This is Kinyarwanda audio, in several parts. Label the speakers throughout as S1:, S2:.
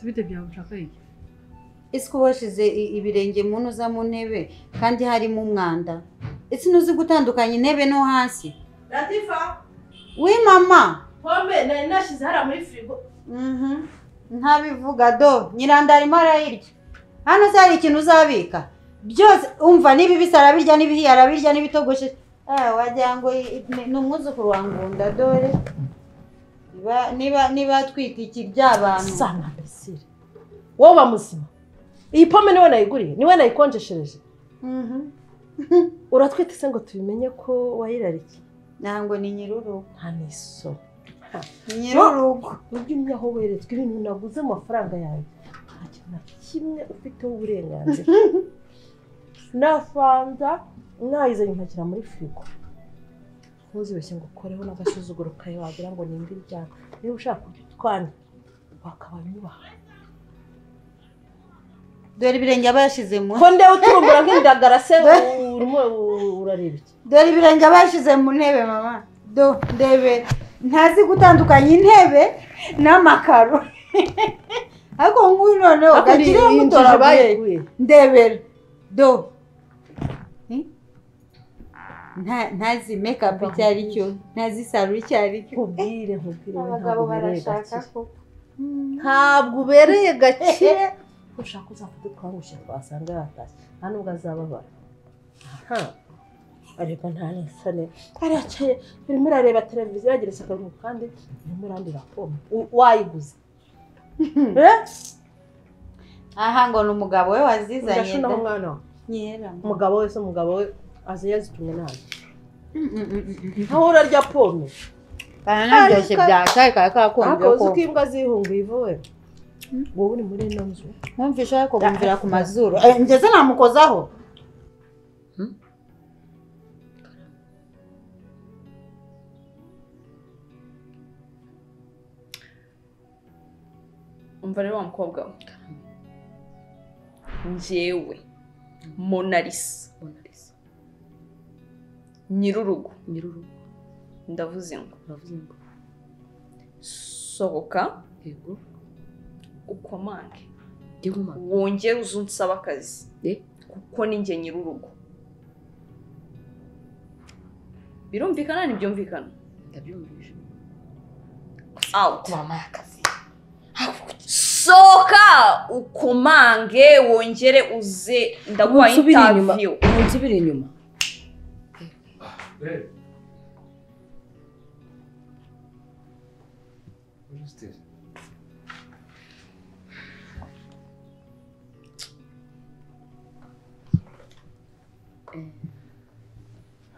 S1: Tubite byawe ushaka iki?
S2: Ese ko washize ibirenge munoza mu ntebe kandi harimo umwanda. Ese nuzi gutandukanya intebe no hasi.
S3: Latifa.
S2: Oui mama.
S3: Pombe nari nashize hara muri frigo.
S2: Ntabivuga do nyirandari marayirya. Hano zari ikintu uzabika. Byose umva nibi bisarabirya nibihiyara birya nibitogoshe. Wagira ngo ni umwuzukuru wa Ngunda dore. Niba twita iki by'abantu.
S3: Sana besire. Wowe bamusima. Iyi pome niwe nayiguriye, niwe nayikonjeshereje. Uratwite se ngo tubimenye ko wayirariki.
S2: Ntango ni nyirurugo.
S3: Nta niso.
S2: Nyirurugo.
S3: Ubwimye aho weretswe ibintu naguze amafaranga yawe. Nta kintu na kimwe ufiteho uburenganzira. Nafanda nayizanye nkakira muri frigo. Ntuzibeshye ngo ukoreho n'agasuzuguro kawe wagira ngo ni imbi ryana. Niba ushaka kugitwana wakaba nyubaha.
S2: Dore ibirenge abashizemo.
S3: Ko ndewe uturumbura nk'indagara se urimo urareba iki?
S2: Dore ibirenge abashize mu ntebe mama. Ndebe ntazi gutandukanya intebe n'amakaro. Ariko nguyu noneho gakire mutora baye. Ndebera. Ntazi makeup cyari cyo, ntazi salon cyari cyo.
S3: Nkubwire
S2: abagabo barashaka ko.
S3: Ntabwo ubereye gakire. Ushaka uzafata twangushe twasanga yatashye. Hano ubwo azababara. Ariko nta nesane. Aracaye urimo urareba televiziyo yageretse akaguru kandi urimo urandira pome. Wayiguze.
S2: Aha ngo ni umugabo we wazizanye.
S3: Ndashuna umwana.
S2: Nyera.
S3: Umugabo we azi yazitumye nabi. Aho urarya pome.
S2: Kanaryoshye byakaye kakumva ko.
S3: Akoze ukimbwa zihunga ivuwe. Wowe uri muri ino nzu.
S2: Mwumvisha ko bumvira ku mazuru. Ngeze namukozaho.
S4: Umva rero wa mukobwa njyewe Monalisa nyirurugo ndavuze ngo sohoka
S1: Yego.
S4: ukomange
S1: Diguma.
S4: wongere uzunsaba akazi kuko ninjye nyirurugo. Birumvikana ntibyumvikana?
S1: Ndabyumvise.
S4: Out.
S1: Mama akazi.
S4: Soka ukomange wongere uze ndaguha interview.
S1: Unsubire inyuma.
S5: What is this?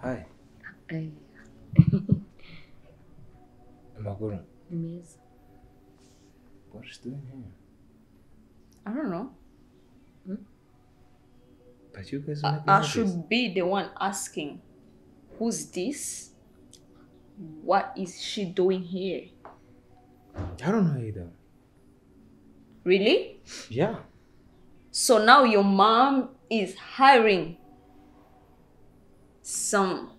S5: Hi. Maguru.
S1: Meza.
S5: What is doing here?
S4: I don't know.
S5: But you guys are
S4: I should be the one asking, who's this? What is she doing here?
S5: I don't know either.
S4: Really?
S5: Yeah.
S4: So now your mom is hiring some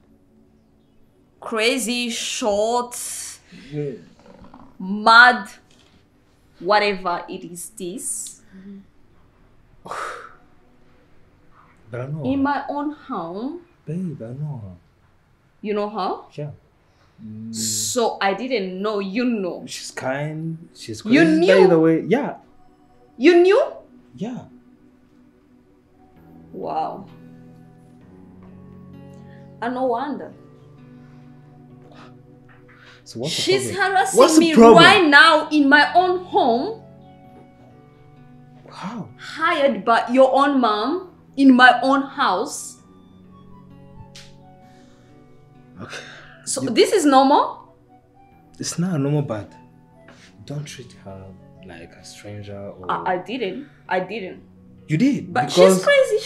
S4: crazy, short, mad, whatever it is this.
S5: But I know
S4: In
S5: her.
S4: my own home.
S5: Babe, I know her.
S4: You know her?
S5: Yeah.
S4: So I didn't know you know.
S5: She's kind. She's
S4: You
S5: crazy.
S4: knew?
S5: By the way, yeah.
S4: You knew?
S5: Yeah.
S4: Wow. And no wonder.
S5: So what's
S4: She's
S5: the problem?
S4: harassing
S5: What's the
S4: me
S5: problem?
S4: right now in my own home.
S5: How?
S4: Hired by your own mom in my own house.
S5: Okay.
S4: So this is normal?
S5: It's not normal, but don't treat her like a stranger or...
S4: I didn't.
S5: You did.
S4: But
S5: because...
S4: she's crazy.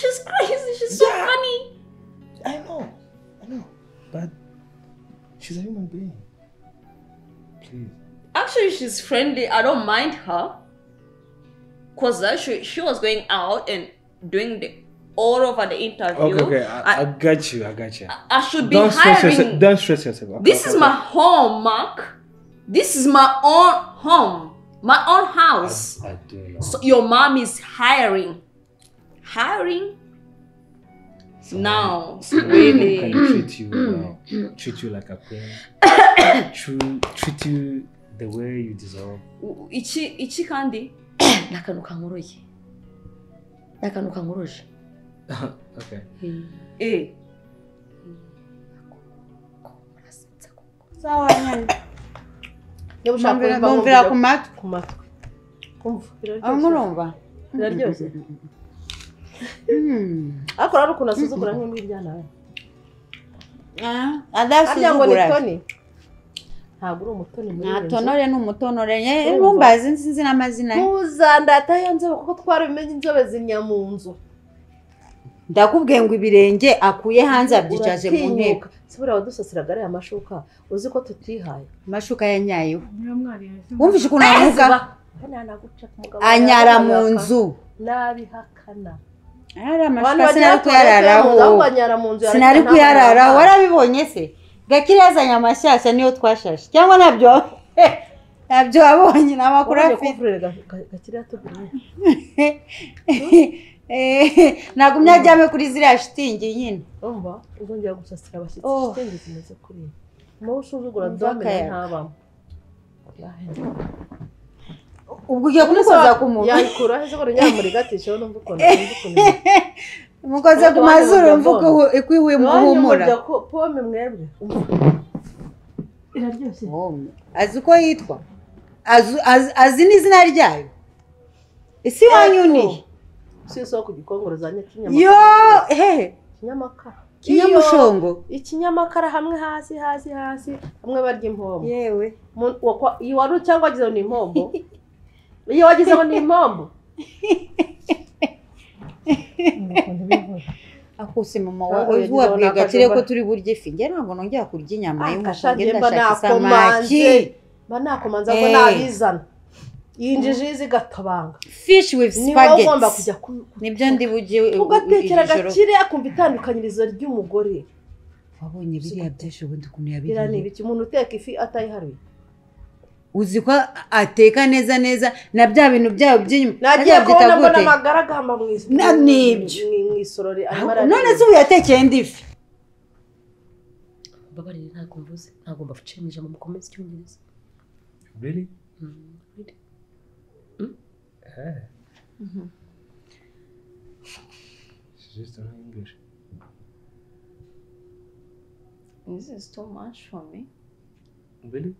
S4: She's so funny.
S5: I know. But she's a human being. Please.
S4: Actually, she's friendly. I don't mind her. Because she was going out and doing the all over the interview.
S5: Okay. I got you.
S4: I should be
S5: Don't
S4: hiring.
S5: stress yourself. Okay,
S4: This is my home, Mark. This is my own home. My own house.
S5: I do know.
S4: So your mom is hiring. Now, really.
S5: Can treat you well, treat you like a queen, treat you the way you deserve.
S4: Ichi kandi?
S1: N'akantu kankoroye. N'akantu kankoroje.
S5: Okay.
S2: Sawa nyine.
S3: Niba ushaka kuriva
S2: bumvira ku matwi.
S3: Ku matwi. Kumva
S2: Aho murumva?
S3: biraryoshye. Ariko rero ukuntu asuzugura nk'imbirya nawe. Arya ngo ni Tony. Ntabwo uri umutoni muri
S2: nta tonore n'umutonore numbazi nsinzi n'amazina
S3: ntuzandata yo nzobe kuko twarabimenye inzobe zinya mu nzu.
S2: ndakubwiye ngo ibirenge akuye hanze abyicaje mu ntebe
S3: sibura wadusasiraga ari amashuka uzi ko tutihaye
S2: amashuka yanyayeho wumvishe ukuntu amuga anyara mu nzu
S3: nabihakana
S2: ari amashuka sinari kuyararaho sinari kuyararaho warabibonye se Gakire yazanye amashyashya niyo twashashe cyangwa nabyo wabonye n'amakuru afite
S3: Gakire yatubwiye
S2: nagumye ajyame kuri ziriya shitingi nyine
S3: umva uzongera gusasira abashyitsi shitingi zimeze kuri nawe usuzugura domine ntabamo
S2: ubwo ugiye kumukoza ku muntu
S3: yayikura heze ko nyamuri gatisha numva ukuntu
S2: mukoze ku mazuru mvuga ikwihuye mu guhumura
S3: pome mwebwe iraryoshye
S2: azi uko yitwa azi n'izina ryayo isi wanyuniye
S3: si isoko gikongoro za Nyakinyama
S2: yo
S3: kinyamakara
S2: kinyamushongo
S3: ikinyamakara hamwe hasi hamwe barya impombo
S2: yewe
S3: iyi wari cyangwa wagize ni impombo iyo wagize ngo ni impombo
S2: akuse mama wawe wabwiye Gakire ko turi burye ifi nge ntabwo nongera kurya inyama y'umushongo ndashaka isamaki
S3: banakomanza ko nabizana yinjije zigatobanga
S2: fish with spaghetti nibyo ndi bugiye
S3: ugatekera Gakire akumva itandukanyirizo ry'umugore
S2: wabonye biriya byinshi ubundi kuntu
S3: yabiriye ni biki umuntu uteka ifi atayiharuye
S2: uzi ko ateka neza na bya bintu byabo by'inyuma
S3: nagiye kubona mbona amagaragamba mwisorore
S2: none se uyatekeye ndi ifi
S1: babarire ntabwo mvuze ntabwo mbafucenije mu mukomeze icyongereza
S5: Really? She just don't know English.
S4: This is too much for me.
S5: Really?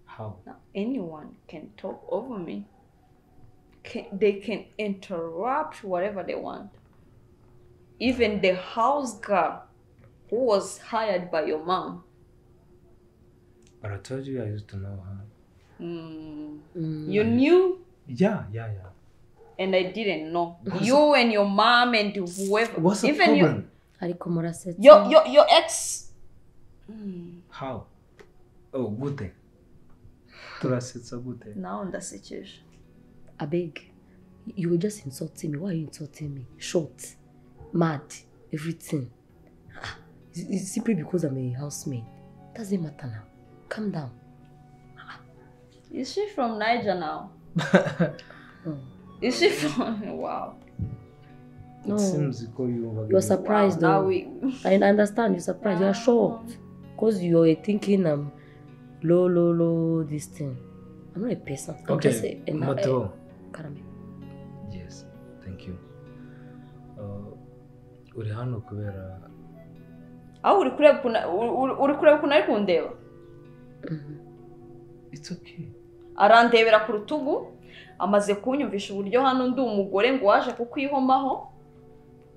S5: How?
S4: Now, anyone can talk over me. They can interrupt whatever they want. Even the house girl who was hired by your mom.
S5: But I told you I used to know her.
S4: You knew?
S5: Yeah.
S4: And I didn't know. You and your mom and whoever.
S5: What's the
S4: even
S5: problem?
S1: ariko murasetse
S4: your ex.
S5: How? Oh, gute. Turasetsa gute.
S4: Now in the situation.
S1: I beg. You were just insulting me. Why are you insulting me? Short, mad, everything. It's simply because I'm a housemaid. Doesn't matter now. Calm down.
S4: Is she from Niger now? Is she from... Wow.
S5: It seems
S1: you're surprised though. I understand you're surprised. You're shocked. Because you're thinking low, this thing. I'm not a person. I'm
S5: okay,
S1: just a
S5: Mato.
S1: Karame.
S5: Yes, thank you. Uri hano kubera...
S4: Aho uri kureba kuna ari kundeba?
S5: It's okay.
S4: Arandebera ku rutugu, amaze kunyumvisha uburyo hano ndi umugore ngo waje kukwihomaho.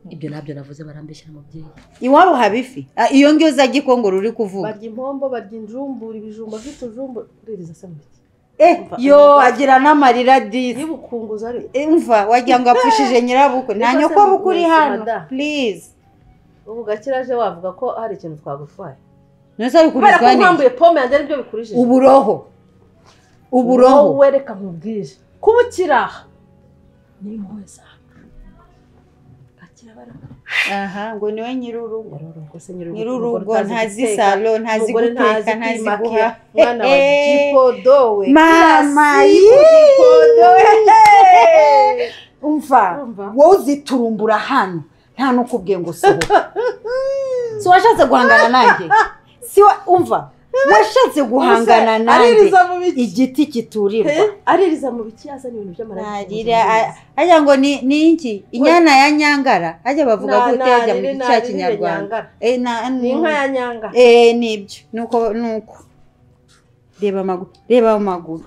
S1: Ibyo nabyo navuze barambeshyira mubyeyi.
S2: Iwabo habifi. Iyo ngiyo za Gikongoro uri kuvuga.
S3: Barya impombo, barya injumbura, ibijumba by'utujumbu, ririza samiti.
S2: Yo agira n'amarira disi.
S3: Nibukunguza ari.
S2: Umva wagira ngo apfushije nyirabukwe. Nta nyoko bukuri hano. Please.
S3: Ubu Gakiraje wavuga ko hari ikintu twagutwaye.
S2: Nese ari kurizwa ni.
S3: Bara kumwambuye pome yanjye nibyo bikurishije.
S2: Uburoho.
S3: Wereka nkubwije. Kubukiraha. Ni impuhwe zawe. kirabara
S2: aha ngo niwe nyirurugo
S3: urugo se nyirurugo
S2: nyirurugo ntazi salo ntazi guteka ntazi guha
S3: mwana wa jipodo we
S2: mama jipodo umva wowe uziturumbura hano nta nukubwiye ngo sohoka si washatse guhangana nanjye si umva washatse guhangana nanjye igiti kiturirwa
S3: aririza mu biki yazana ibintu by'amarari
S2: ajya ngo ni iki inyana ya nyangara ajya bavuga ko utejya mu gice cya kinyarwanda
S3: ni inka ya nyanga
S2: nibyo nuko reba amaguru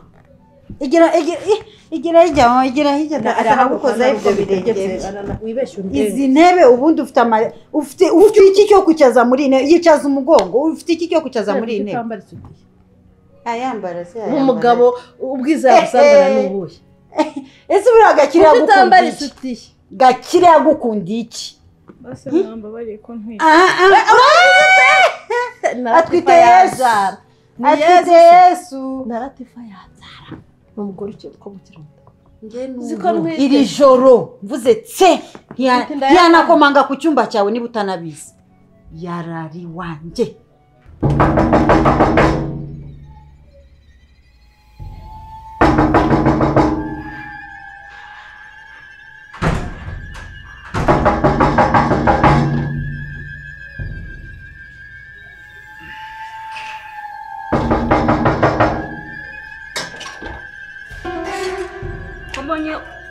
S2: igira hirya arahagukoza ibyo birenge izi ntebe ubundi ufite iki cyo kwicaza muri ine yicaza umugongo ufite iki cyo kwicaza muri ine ayambara se
S3: umugabo ubwiza yagusambana n'ubuhe
S2: ese buriya gakire yagukunda iki gakire yagukunda iki
S4: base mwamba bari ko ntwite
S2: atwite Yesu atwite Yesu
S3: naratifa yazara n'umugore cyo ko mukira
S2: iri joro mvuze tse yanakomanga ku cyumba cyawe niba utanabizi yarari wanje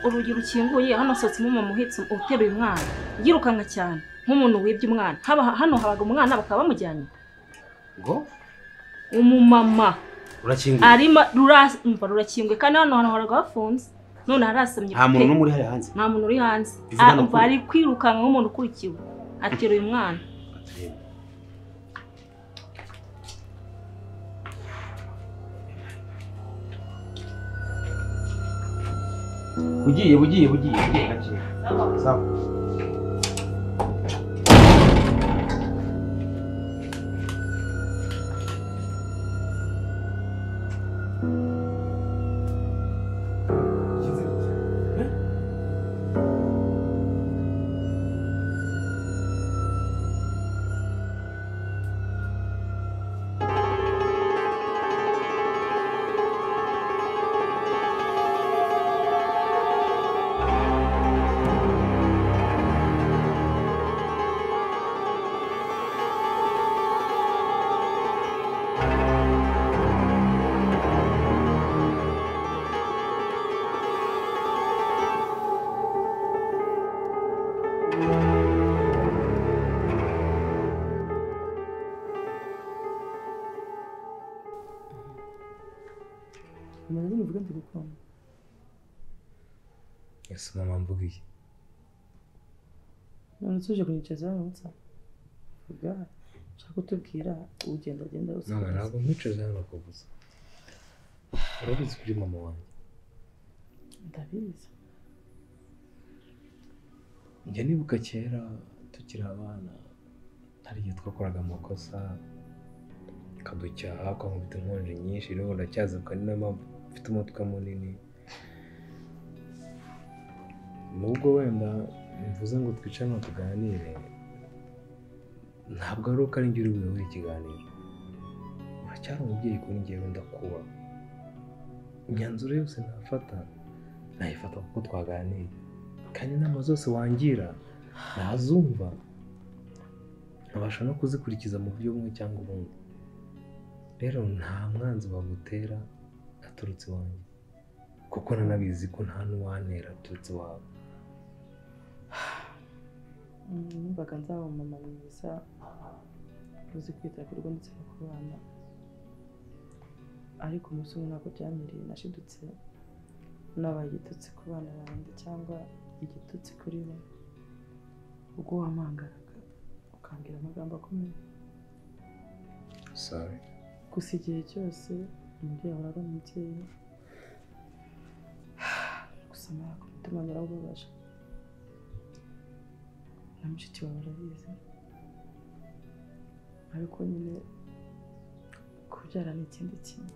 S6: urugi rukinguye hano sotsemo mama uhetse uteruye umwana yirukanka cyane nk'umuntu wibye umwana hano habaga umwana bakaba bamujyanye
S5: ngo
S6: umumama
S5: urakinguye
S6: arimo rurakinguye kandi hano haraga hafunze none harasamye
S5: nta muntu n'umuri hari hanze
S6: nta muntu uri hanze ari kwirukanka nk'umuntu ukurikiwe ateruye umwana
S5: bugiye sawa Yes, mama mvugiye.
S3: None tuje kunyicaza hano vuga nshaka kutubwira ugenda
S5: usanga. Mama ntabwo mwicaza hano kuvuza. Urabizi kuri mama wanjye.
S3: Ndabizi.
S5: Njye nibuka kera tukiri abana hari igihe twakoraga amakosa kaducyaha kwa mufite inkonje nyinshi rero ndacyazibuka ni nama mfite umutwe munini. Nubwo wenda mvuze ngo twicane tuganire ntabwo ari uko ari njye uri buyoboye ikiganiro uracyari umubyeyi kuri njye wenda kuba imyanzuro yose nayifata kuko twaganiriye kandi inama zose wangira nazumva nkabasha no kuzikurikiza mu buryo bumwe cyangwa ubundi rero nta mwanzi wagutera aturutse iwanjye kuko nanabizi ko nta n'uwantera aturutse iwawe.
S3: Numvaga nzaba mama mwiza uzi kwita ku rugo ndetse no ku bana ariko umunsi umwe ntabwo byanyiriye nashidutse nabaye igitutsi ku bana banjye cyangwa igitutsi kuri bo ubwo wamangaraga ukambwira amagambo akomeye.
S5: Sorry.
S3: Gusa igihe cyose umubyeyi ahora ari umubyeyi gusa mara ku mutima narababaje na mushiki wawe arabizi ariko nyine kubyara ni ikindi kintu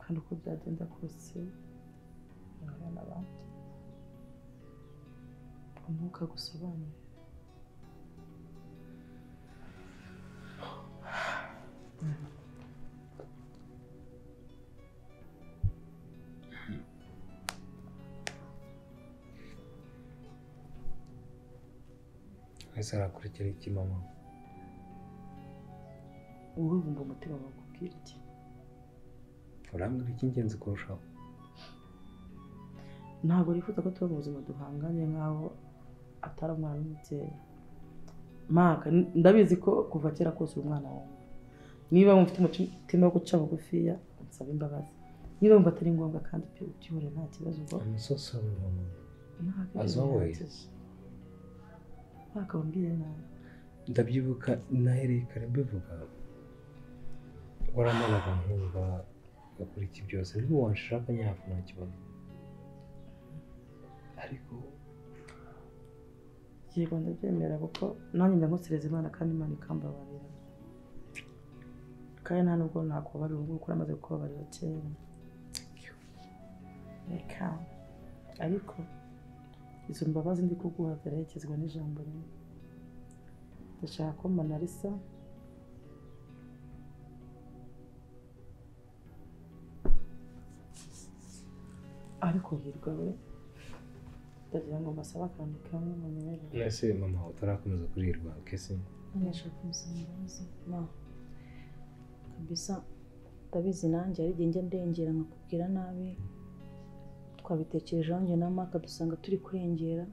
S3: kandi uko byagenda kose abana banjye umwuka gusobanura.
S5: ese arakurikira iki mama?
S3: Wowe wumva umutima wakubwira iki?
S5: Urambwira icy'ingenzi kurushaho.
S3: Ntabwo nifuza ko tuba mu buzima duhanganye nk'aho atari umwana n'umubyeyi. Maka ndabizi ko kuva kera kose uri umwana wawe. Niba mufite umutima wo guca bugufiya nsaba imbabazi. Niba wumva atari ngombwa kandi byihore nta kibazo ubwo.
S5: I'm so sorry mama.
S3: As
S5: always.
S3: Maka wambwiye nabi.
S5: Ndabyibuka nahereye kare mbivuga. Waramaraga nkumva gakora iki byose niba wanshaka nyafu nta kibazo. Ariko
S3: yego ndabyemera kuko nanjye ndamusereza Imana kandi Imana ikambabarira. Kandi nta nubwo nakubabarira ubwo ukora amaze kubabarira kera. Reka ariko izo mbabazi ndi kuguha zerekezwa n'ijambo rimwe. Ndashaka ko Manarisa ariko hirwa we ndagira ngo mbasaba akantu kamwe mu mibereho.
S5: ese mama utarakomeza kurirwa kese?
S6: Ndashaka kumusaba imbabazi. Ma kabisa ndabizi nanjye ari igihe njya ndengera nkakubwira nabi. Twabitekereje wanjye na Maka dusanga turi kurengera.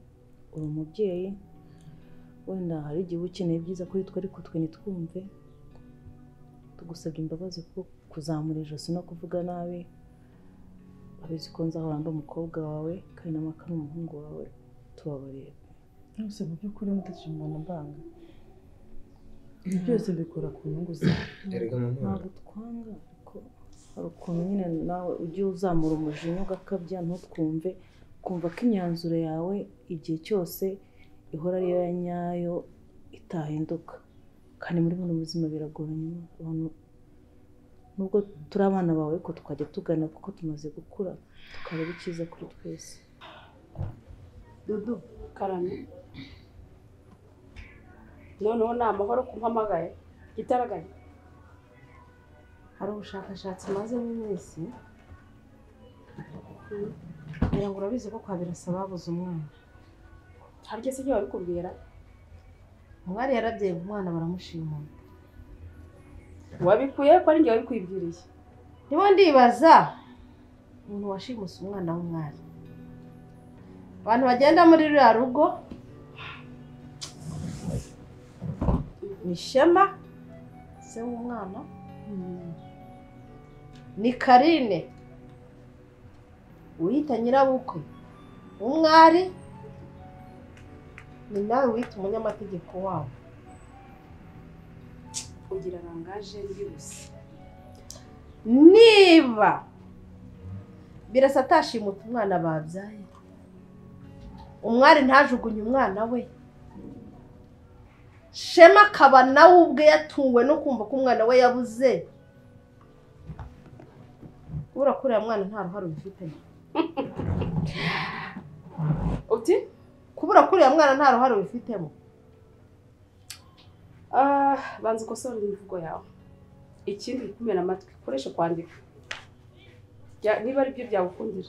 S6: Uri umubyeyi wenda hari igihe ukeneye byiza kuri twe ariko twe nitwumve. Tugusabye imbabazi kuko kuzamura ijosi no kuvuga nabi. Abizi ko nzahora mba umukobwa wawe kandi na Maka n'umuhungu wawe tubabarire.
S3: Nose mu by'ukuri mutaje umuntu mbanga. Byose mbikora ku nyungu zawe.
S5: Erega mama
S6: Ntabwo twanga ariko hari ukuntu nyine nawe ugiye uzamura umujinya ugakabya ntutwumve kumva ko imyanzuro yawe igihe cyose ihora ariyo ya nyayo itahinduka. Kandi muri buno buzima biragoranye abantu nubwo turi abana bawe ariko tukajya tugana kuko tumaze gukura tukareba icyiza kuri twese.
S7: Dudu karame noneho ni amahoro kumpamagaye gitaraganya. Hari ubushakashatsi maze n'iminsi kugira ngo urabizi ko kwa Birasa babuze umwana. Harya se igihe wabikubwira? Umwari yarabyaye umwana baramushima. Wabikuye ko ari njye wabikwibwiriye? Ndimo ndibaza umuntu washimuse umwana w'umwari. Abantu bagenda muri ruriya rugo ni Shema se w'umwana, ni Karine wita nyirabukwe umwari, ni nawe wita umunyamategeko wabo. Ugira rangaje ndibuze. Niba Birasa atashimuta umwana babyaye, umwari ntajugunye umwana we, Shema akaba nawe ubwe yatunguwe no kumva ko umwana we yabuze, kubura kuriya mwana nta ruhare ubifitemo. Uti kubura kuriya mwana nta ruhare ubifitemo? Banza ukosora imivugo yawe. Ikindi kumena amatwi koresha kwandika niba ari byo byagukundira.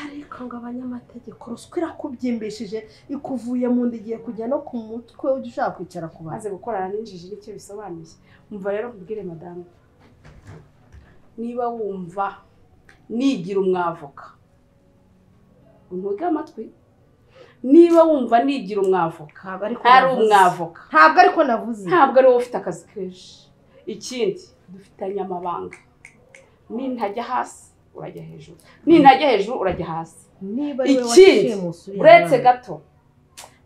S7: Ariko ngo abanyamategeko ruswa irakubyimbishije ikuvuye mu nda igiye kujya no ku mutwe ujye ushaka kwicara ku bantu. Maze gukorana n'injiji nicyo bisobanuye. Umva rero kubwire madamu, niba wumva nigira umwavoka untege amatwi. Niba wumva nigira umwavoka ari umwavoka ntabwo ariko navuze, ntabwo ari wowe ufite akazi kenshi. Ikindi dufitanye amabanga, nintajya hasi urajya hejuru, nintajya hejuru urajya hasi. Niba ari wowe washimusuye uretse gato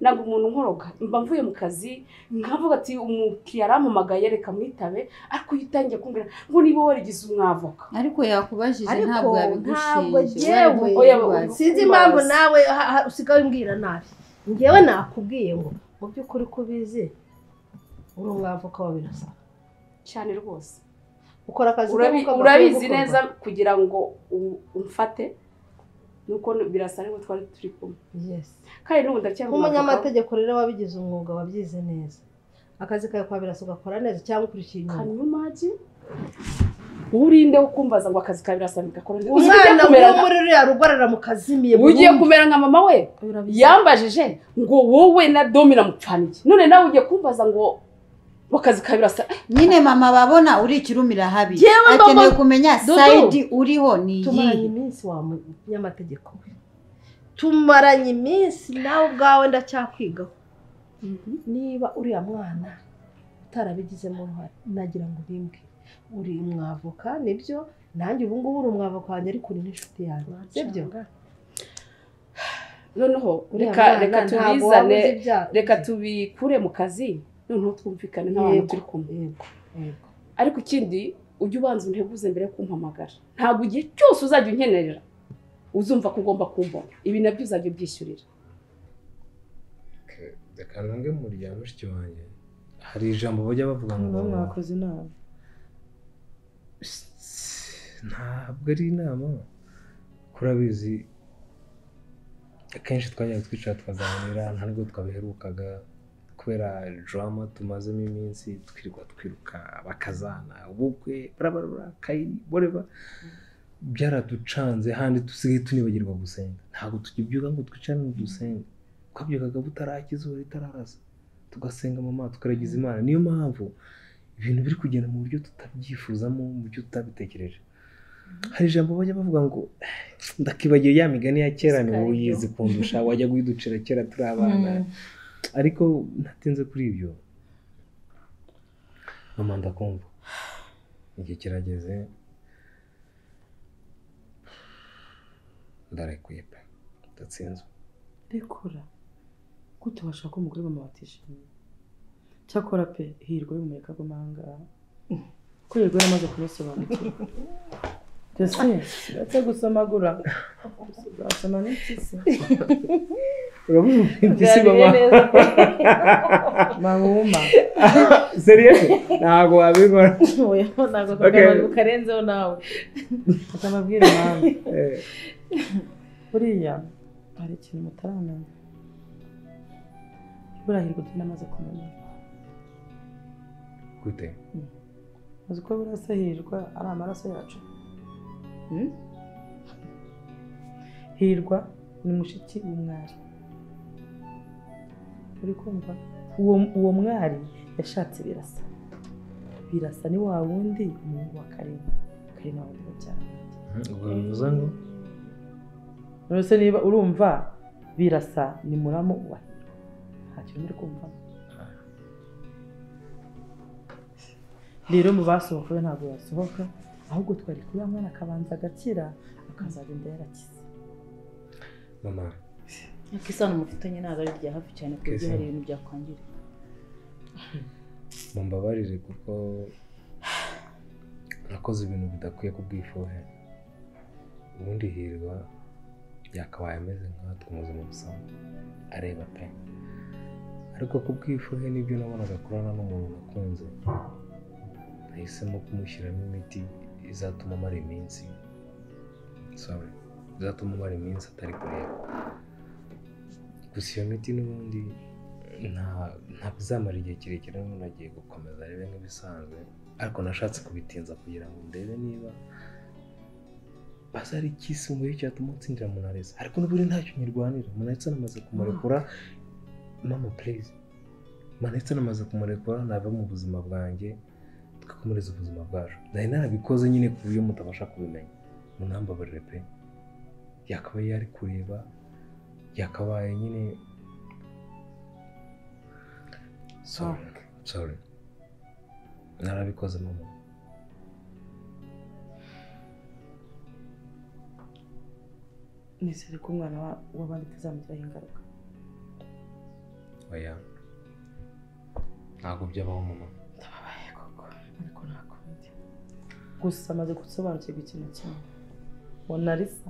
S7: ntabwo umuntu nkoroga mba mvuye mu kazi nkavuga ati umukiriya arampamagaye reka mwitabe, ariko uyitangiye kumbwira ngo niba warigize umwavoka.
S2: Ariko yakubajije ntabwo yabigushinje.
S7: Ntabwo sinzi impamvu nawe usigaye umbwira nabi. Ngewe nakubwiye ngo mu by'ukuri ko ubizi uri umwavoka wa Birasa cyane rwose. Ukora akazi urabizi neza kugira ngo umfate nuko birasa ariko twari turi kumwe
S6: yes
S7: kandi n'ubu ndacyari
S6: nk'umunyamategeko rero wabigize umwuga wabyize neza akazi kawe kwa Birasa ugakora neza cyangwa ukurikiye inyuma
S7: kanyumaji urinde wo kumbaza ngo akazi ka Birasa bigakora neza
S6: umwana wo muri ruriya rugo araramukazimiye
S7: ugiye kumera nka mama we yambajije ngo wowe na Domina mupfaniki none nawe ugiye kumbaza ngo wakazi ka Birasa
S2: nyine mama babona uri ikirumira habi akeneye kumenya side uriho ni
S6: tumaranye iminsi wa munyamategeko tumaranye iminsi nawe ubwawe ndacyakwigaho niba uriya mwana utarabigizemo uruhare nagira ngo ubimbwe uri umwavoka nibyo nanjye ubu ngubu uri umwavoka wanjye ariko uri n'inshuti yanjye sibyo
S7: noneho reka tubikure mu kazi noneho twumvikane nk'abantu turi kumwe ariko ikindi ujye ubanza unteguze mbere yo kumpamagara ntabwo igihe cyose uzajya unkenerera uzumva ko ugomba kumbona ibi nabyo uzajya ubyishyurira
S5: reka ntange mu rya mushiki wanjye hari ijambo bajya bavuga ngo
S3: mwakoze inama
S5: ntabwo ari inama kurabizi akenshi twajyaga twicara tukaganira ntabwo twabiherukaga kubera drama tumazemo iminsi twirirwa twiruka bakazana ubukwe whatever byaraducanze handi dusigaye tunibagirwa gusenga ntabwo tukibyuka ngo twicare ngo dusenge twabyukaga butarakiza izuba ritararasa tugasenga mama tukaragiza Imana niyo mpamvu ibintu biri kugenda mu buryo tutabyifuzamo mu buryo tutabitekereje hari ijambo bajya bavuga ngo ndakibagiye ya migani ya kera ni wowe uyizi kundusha wajya guhiducira kera turi abana ariko ntatinze kuri ibyo mama ndakumva igihe kirageze ndarekuye pe ndatsinzwe
S3: rekura gute washaka umugore mama watishimiye cyakora pe hirwa y'umureka gumanga ko yego yamaze kumusobanukira ndetse gusomagura gasoma n'ikisi
S5: urabuze impyisi mama
S3: mama
S5: serious ntago wabikora
S3: oya ntago karenzeho nawe atamabwira mama buriya hari ikintu mutaramenya burahirwa namaze kumenya
S5: gute
S3: uzi ko burasahirwa ari amaraso yacu hirwa ni mushiki w'umwari uri kumva uwo mwari yashatse birasa ni wa wundi umuhungu wa Karina wundi babyara
S5: ubwo bivuze ngo
S3: nose niba urumva birasa ni muramu wa ntacyo muri kumva rero mu basohoka ntabwo yasohoka ahubwo twari kuri mwana akabanza agakira akazagenda yarakize
S5: mama
S6: akisana mufitanye ntabwo ari rya hafi cyane kuko hari ibintu byakwangira
S5: mumbabarire kuko nakoze ibintu bidakwiye kubwifuhe ubundi hirwa yakabaye ameze nkatwe mu buzima busanzwe areba pe ariko kubwifuhe nibyo nabonaga akorana n'umuntu nakunze nahisemo kumushyiramo imiti izatuma amara iminsi atari kureba gusa iyo miti n'ubundi ntabwo izamara igihe kirekire n'umuntu agiye gukomeza arebe nk'ibisanzwe ariko nashatse kubitinza kugira ngo ndebe niba bazari ikisi mu gihe cyatuma utsindira Munareza ariko n'ubundi ntacyo nyirwanira Munareza namaze kumurekura mama please Munareza namaze kumurekura nava mu buzima bwanjye tugakomereza ubuzima bwacu nari narabikoze nyine ku buryo mutabasha kubimenya munambabarire pe yakabaye yari kureba yakabaye nyine sorry narabikoze mama
S3: nizere ko umwana w'abandi atazamugiraho ingaruka
S5: oya ntabwo byabaho mama
S3: ndababaye koko ariko nta kundi gusa amaze gusobanukirwa ikintu kimwe Munareza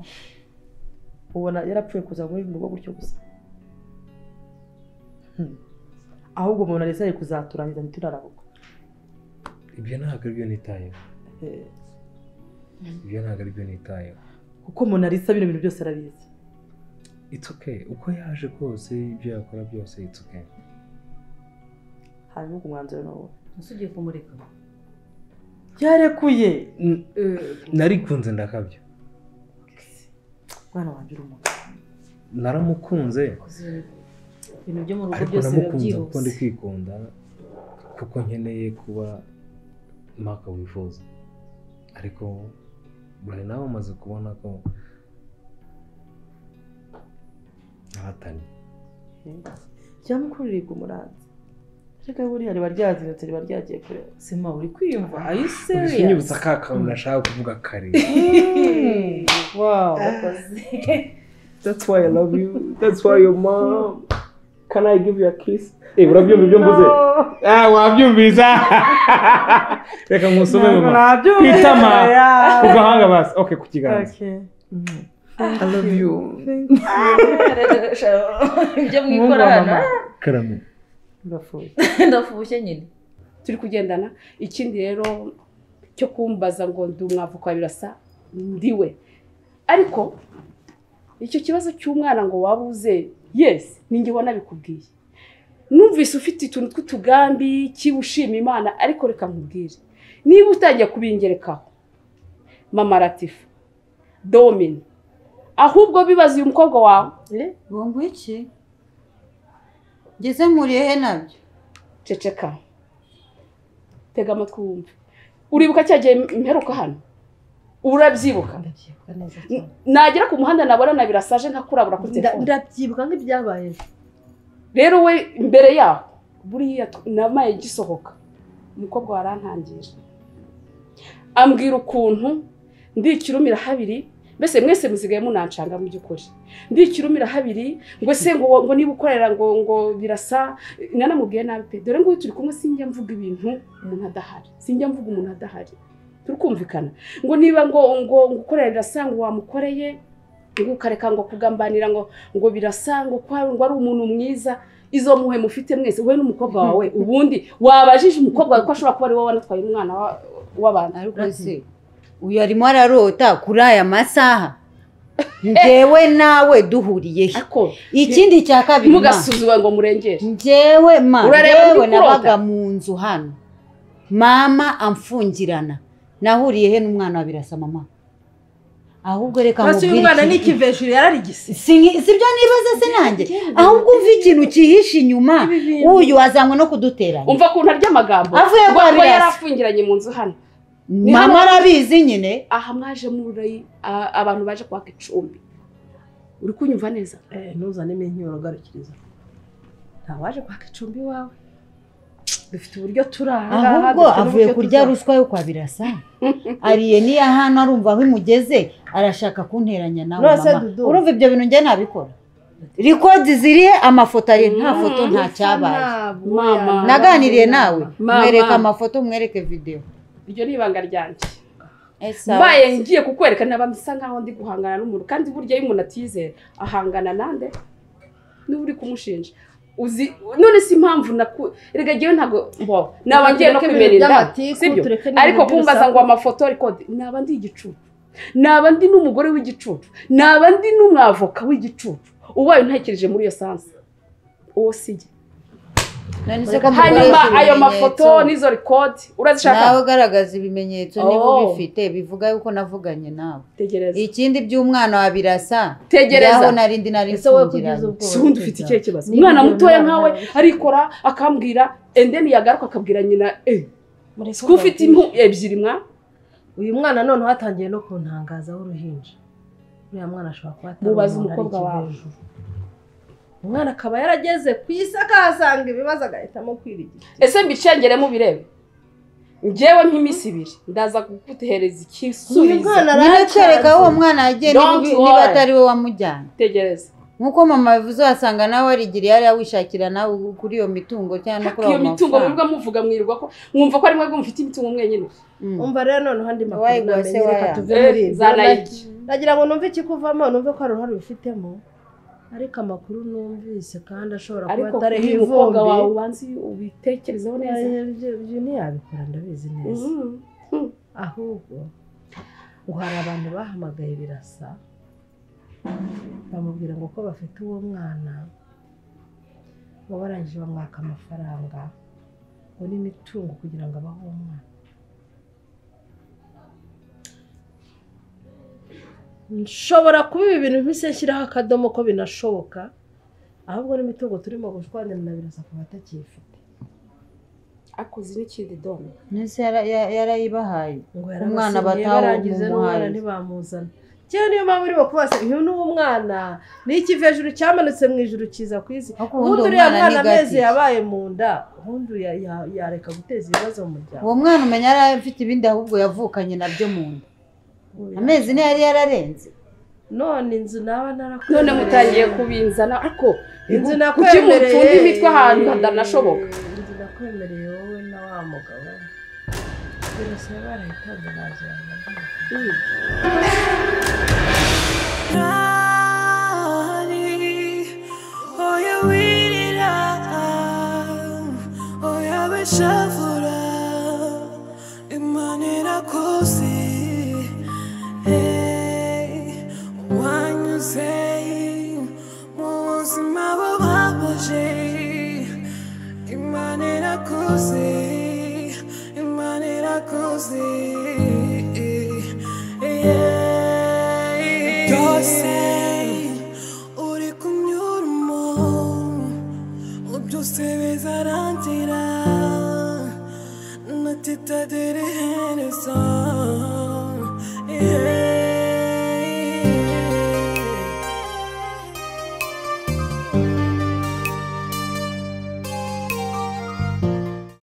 S3: ubona yarapfuye kuza muri rugo gutyo gusa ahubwo Munareza ari kuzaturangiza ntiturarabuka
S5: ibyo ntabwo aribyo nitayeho kuko Munareza bino bintu byose arabizi it's okay uko yaje kose ibyo yakora byose it's okay.
S3: hanyuma ku mwanzuro nawe
S6: usugiye kumureka
S3: yarekuye
S5: narikunze ndakabyo
S3: mwana wanjye uri umugabo
S5: naramukunze
S6: ibintu byo mu rugo
S5: ariko
S6: byose
S5: namukunze kuko ndi
S6: byihuse
S5: kwikunda kuko nkeneye kuba maka wifuza ariko buri nawe umaze kubona ko ahatanye
S3: byamukuririye ku muranzi reka buriya riba ryazinutse riba ryagiye kure
S6: sema uri kwiyumva are you
S5: unyibutsa
S6: serious
S5: ka kantu nashaka kuvuga kare.
S6: wow
S5: That's why I love you. That's why your mom. Can I give you a kiss? Urabyumva ibyo mvuze? Wabyumvisa. Reka nkusume mama. Kwitama ku gahanga basi. Okay, ku kiganza.
S3: okay
S5: I love you.
S6: ibyo mwikora hano
S5: Karame.
S6: ndafushye nyine
S7: turi kugendana ikindi rero cyo kumbaza ngo ndi umwavuka birasa ndiwe ariko icyo kibazo cy'umwana ngo wabuze yes ninjye wanabikubwiye numvise ufite ituntu tw'utugambi kibushima Imana ariko reka nkubwire niba utangiye kubingerekaho mama Latifa Domine ahubwo bibaza uyu mukobwa wawe
S2: ngo iki ngeze nkuriye he nabyo
S7: ceceka tega amatwi wumve uribuka cyagiye imperuka hano urabyibuka nagera ku muhanda nabona na birasaje nkakurabura kuri telefone
S6: ndabyibuka nk'ibyabaye
S7: rero we imbere yaho buriya namaye gisohoka umukobwa warantangira ambwira ukuntu ndikirumira habiri mbese mwese muzigaye munancanga mu byukuri ndikirumira habiri ngo se ngo niba ukorera ngo birasa nanamubwiye nabi pe dore ngo turi kumwe sinjya mvuga ibintu umuntu adahari sinjya mvuga umuntu adahari turukumvikana ngo niba ngo ukorera birasa ngo wamukoreye ngo ukareka ngo kugambanira ngo birasa ngo ari umuntu mwiza izo muhe mufite mwese we n'umukobwa wawe ubundi wabajije umukobwa wawe ko ashobora kuba ari wowe wanatwaye umwana w'abantu
S2: ariko se uyu arimo ararota kuri aya masaha njyewe nawe duhuriye ikindi cya kabiri
S7: mugasuzuma ngo murengere
S2: njyewe nabaga mu nzu hano mama amfungirana nahuriye he n'umwana wa birasa mama ahubwo reka
S6: nkubwire uyu mwana n'ikivejuru yararigise
S2: sibyo nibaze se nanjye ahubwo uva ikintu cyihishe inyuma uyu wazanywe no kuduteranya
S7: umva kuntu arya amagambo
S2: avuye kwa birasa
S7: yarafungiranye mu nzu hano
S2: mama arabizi nyine
S7: aha mwaje muri abantu baje kwaka icumbi uri kunyumva neza
S6: ntuzanemo inkiyoro garukiriza nta waje kwaka icumbi wawe dufite uburyo turara
S2: ahubwo avuye kurya ruswa yo kwa birasa ariye niya hano arumva aho imugeze arashaka kunteranya nawe mama urumva ibyo bintu njye nabikora rikodi zirihe amafoto ari nta foto nta cyabaye naganiriye nawe mwereka amafoto mwereke video
S7: iryo ni ibanga ryanjye mbaye ngiye kukwereka naba mbisa nkaho ndi guhangana n'umuntu kandi burya iyo umuntu atizera ahangana nande niba uri kumushinja uzi none si impamvu erega ngewe ntabwo naba ngiye no kwimena inda sibyo ariko kumbaza ngo amafoto rikodi naba ndi igicucu naba ndi n'umugore w'igicucu naba ndi n'umwavoka w'igicucu ubaye untekereje muri iyo sansi uwo sijye hanyuma ayo mafoto n'izo rikodi urazishaka
S2: nawe ugaragaza ibimenyetso niba ubifite bivuga yuko navuganye nawe ikindi by'umwana wa birasa
S7: tegereza
S2: narindi mfungiranye
S7: sundi ufite ikihe kibazo umwana mutoya nkawe arikora akambwira endeni yagaruka akabwira nyina ko ufite impu ebyiri mwa
S6: uyu mwana none hatangiye no kuntangaza w'uruhinja uriya mwana ashobora kuba
S7: mubaza umukobwa wawe
S6: umwana akaba yarageze ku isi akahasanga ibibazo agahitamo kwirigira
S7: ese mbicengeremo birebe njyewe nk'iminsi ibiri ndaza kugutehereza ikisubizo
S2: niba uwo mwana yagiye niba atari we wamujyana
S7: tegereza
S2: nkuko mama bivuze wasanga nawe warigiriye yari wishakira nawe kuri iyo mitungo cyangwa kuri
S7: iyo mitungo mwebwe muvuga mwirwa ko mwumva ko ari mwebwe mufite imitungo mwenyine
S6: umva rero noneho andi makuru namenye reka tuve muri ibyo nagira ngo numve ikikuvamo numve ko hari uruhare ubifitemo ariko amakuru numvise kandi ashobora kuba atariho ivumbi
S7: umukobwa wawe ubanza ubitekerezeho neza
S6: ibyo ntiyabikora ndabizi neza ahubwo ngo hari abantu bahamagaye birasa
S8: bamubwira ngo ko bafite uwo mwana ngo barangije bamwaka amafaranga ngo n'imitungo kugira ngo abahe uwo mwana. nshobora kuba ibi bintu mpise nshyiraho akadomo ko binashoboka, ahubwo n'imitungo turimo gushwanira na birasa akaba atakiyifite.
S7: akoze n'ikindi dome
S2: nese yarayibahaye
S8: ngo
S2: umwana
S8: barangize n'umwana ntibamuzana. Cyane niyo mpamvu urimo kubaza uyu ni umwana ni ikiva hejuru cyamanutse mu ijuru kiza ku isi. Ubundi uriya mwana amezi yabaye mu nda, ubundi yareka guteza ibibazo mu muryango.
S2: uwo mwana umenya yari afite ibindi ahubwo yavukanye nabyo mu nda. amezi niyo yari yararenze.
S8: none inzu naba narakwemereye,
S7: none mutangiye kubinzana ariko
S8: inzu
S7: kuki
S8: nakwemereye
S7: mupfunda imitwe ahantu hadanashoboka.
S8: inzu nakwemereye wowe na wa mugabo birasa barayitanze bazirana.
S9: Yeah.